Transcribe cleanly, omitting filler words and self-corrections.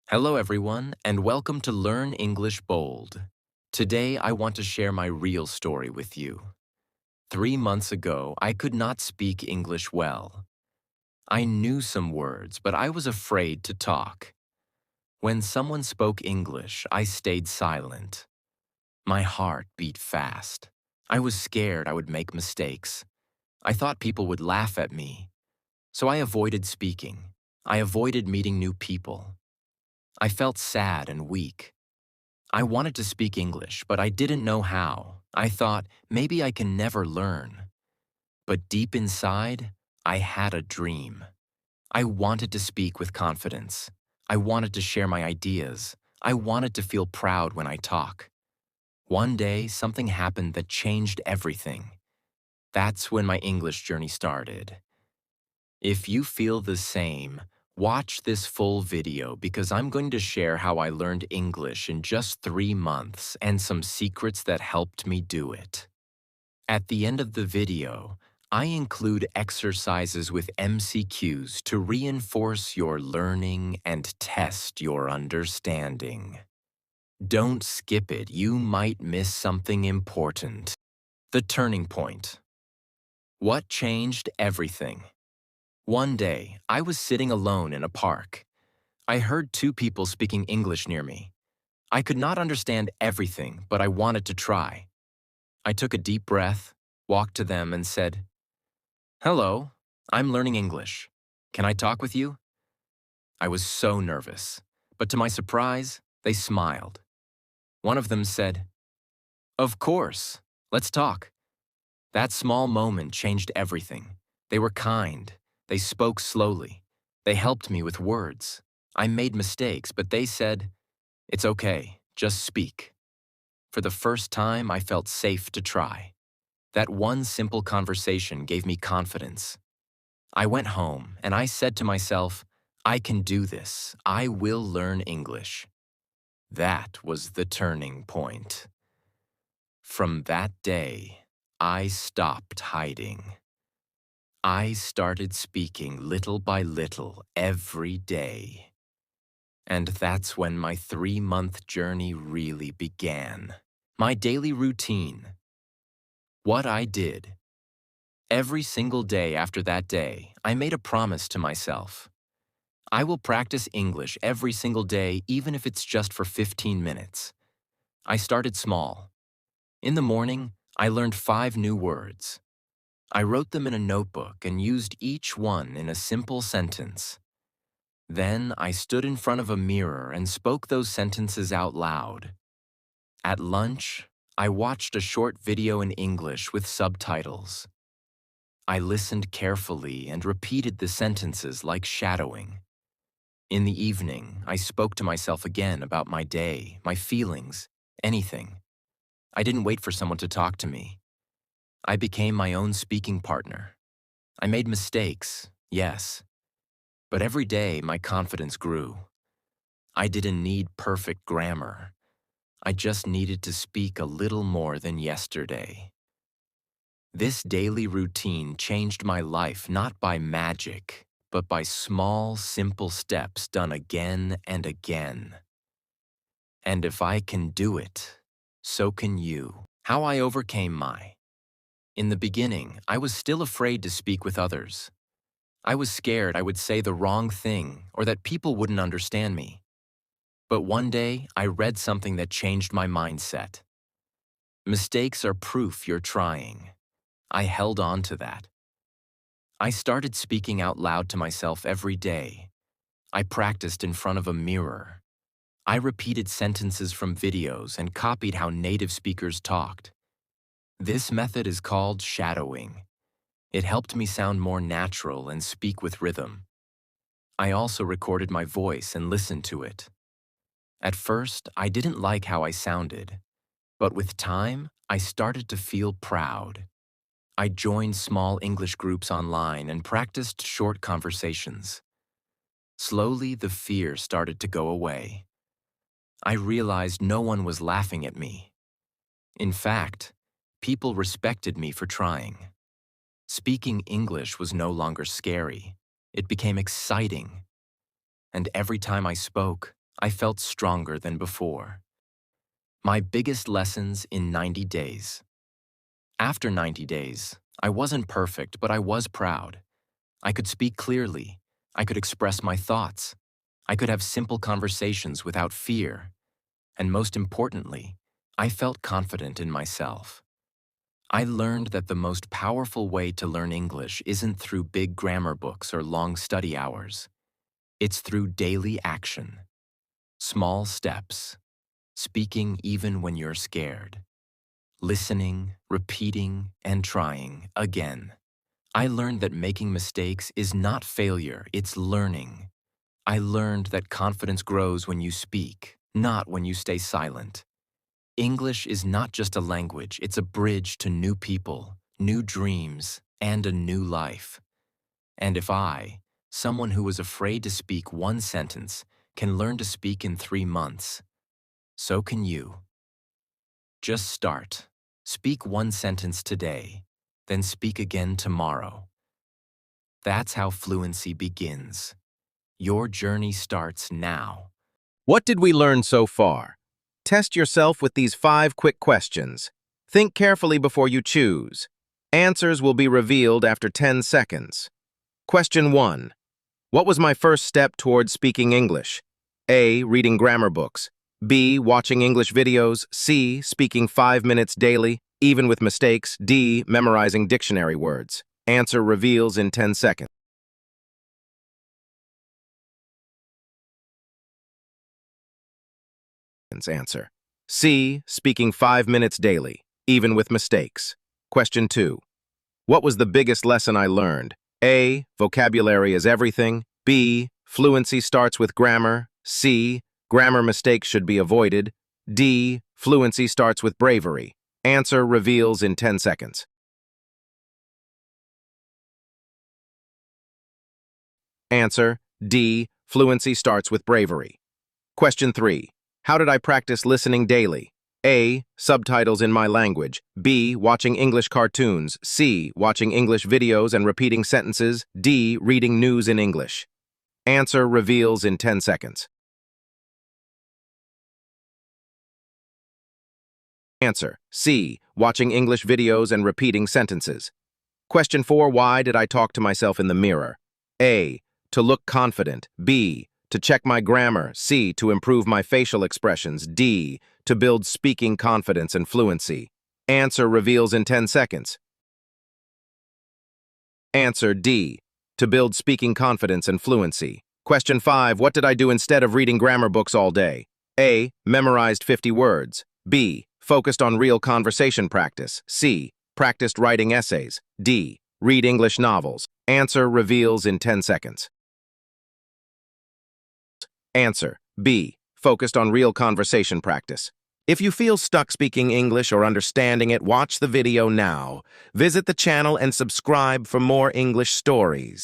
Hello, everyone, and welcome to Learn English Bold. Today, I want to share my real story with you. 3 months ago, I could not speak English well. I knew some words, but I was afraid to talk. When someone spoke English, I stayed silent. My heart beat fast. I was scared I would make mistakes. I thought people would laugh at me. So I avoided speaking. I avoided meeting new people. I felt sad and weak. I wanted to speak English, but I didn't know how. I thought, maybe I can never learn. But deep inside, I had a dream. I wanted to speak with confidence. I wanted to share my ideas. I wanted to feel proud when I talk. One day, something happened that changed everything. That's when my English journey started. If you feel the same, watch this full video because I'm going to share how I learned English in just 3 months and some secrets that helped me do it. At the end of the video, I include exercises with MCQs to reinforce your learning and test your understanding. Don't skip it, you might miss something important. The turning point. What changed everything? One day, I was sitting alone in a park. I heard two people speaking English near me. I could not understand everything, but I wanted to try. I took a deep breath, walked to them, and said, "Hello, I'm learning English. Can I talk with you?" I was so nervous, but to my surprise, they smiled. One of them said, "Of course, let's talk." That small moment changed everything. They were kind. They spoke slowly. They helped me with words. I made mistakes, but they said, "It's okay, just speak." For the first time, I felt safe to try. That one simple conversation gave me confidence. I went home and I said to myself, I can do this. I will learn English. That was the turning point. From that day, I stopped hiding. I started speaking little by little every day. And that's when my 3-month journey really began. My daily routine. What I did. Every single day after that day, I made a promise to myself. I will practice English every single day, even if it's just for 15 minutes. I started small. In the morning, I learned 5 new words. I wrote them in a notebook and used each one in a simple sentence. Then I stood in front of a mirror and spoke those sentences out loud. At lunch, I watched a short video in English with subtitles. I listened carefully and repeated the sentences like shadowing. In the evening, I spoke to myself again about my day, my feelings, anything. I didn't wait for someone to talk to me. I became my own speaking partner. I made mistakes, yes. But every day, my confidence grew. I didn't need perfect grammar. I just needed to speak a little more than yesterday. This daily routine changed my life not by magic, but by small, simple steps done again and again. And if I can do it, so can you. How I overcame my. In the beginning, I was still afraid to speak with others. I was scared I would say the wrong thing or that people wouldn't understand me. But one day, I read something that changed my mindset. Mistakes are proof you're trying. I held on to that. I started speaking out loud to myself every day. I practiced in front of a mirror. I repeated sentences from videos and copied how native speakers talked. This method is called shadowing. It helped me sound more natural and speak with rhythm. I also recorded my voice and listened to it. At first, I didn't like how I sounded, but with time, I started to feel proud. I joined small English groups online and practiced short conversations. Slowly, the fear started to go away. I realized no one was laughing at me. In fact, people respected me for trying. Speaking English was no longer scary. It became exciting. And every time I spoke, I felt stronger than before. My biggest lessons in 90 days. After 90 days, I wasn't perfect, but I was proud. I could speak clearly. I could express my thoughts. I could have simple conversations without fear. And most importantly, I felt confident in myself. I learned that the most powerful way to learn English isn't through big grammar books or long study hours. It's through daily action. Small steps. Speaking even when you're scared. Listening, repeating, and trying again. I learned that making mistakes is not failure, it's learning. I learned that confidence grows when you speak, not when you stay silent. English is not just a language, it's a bridge to new people, new dreams, and a new life. And if I, someone who was afraid to speak one sentence, can learn to speak in 3 months, so can you. Just start. Speak one sentence today, then speak again tomorrow. That's how fluency begins. Your journey starts now. What did we learn so far? Test yourself with these 5 quick questions. Think carefully before you choose. Answers will be revealed after 10 seconds. Question 1. What was my first step towards speaking English? A. Reading grammar books. B. Watching English videos. C. Speaking 5 minutes daily, even with mistakes. D. Memorizing dictionary words. Answer reveals in 10 seconds. Answer. C. Speaking 5 minutes daily, even with mistakes. Question 2. What was the biggest lesson I learned? A. Vocabulary is everything. B. Fluency starts with grammar. C. Grammar mistakes should be avoided. D. Fluency starts with bravery. Answer reveals in 10 seconds. Answer. D. Fluency starts with bravery. Question 3. How did I practice listening daily? A. Subtitles in my language. B. Watching English cartoons. C. Watching English videos and repeating sentences. D. Reading news in English. Answer reveals in 10 seconds. Answer. C. Watching English videos and repeating sentences. Question 4. Why did I talk to myself in the mirror? A. To look confident. B. To check my grammar. C. To improve my facial expressions. D. To build speaking confidence and fluency. Answer reveals in 10 seconds. Answer D. To build speaking confidence and fluency. Question 5. What did I do instead of reading grammar books all day? A. Memorized 50 words. B. Focused on real conversation practice. C. Practiced writing essays. D. Read English novels. Answer reveals in 10 seconds. Answer. B. Focused on real conversation practice. If you feel stuck speaking English or understanding it, watch the video now. Visit the channel and subscribe for more English stories.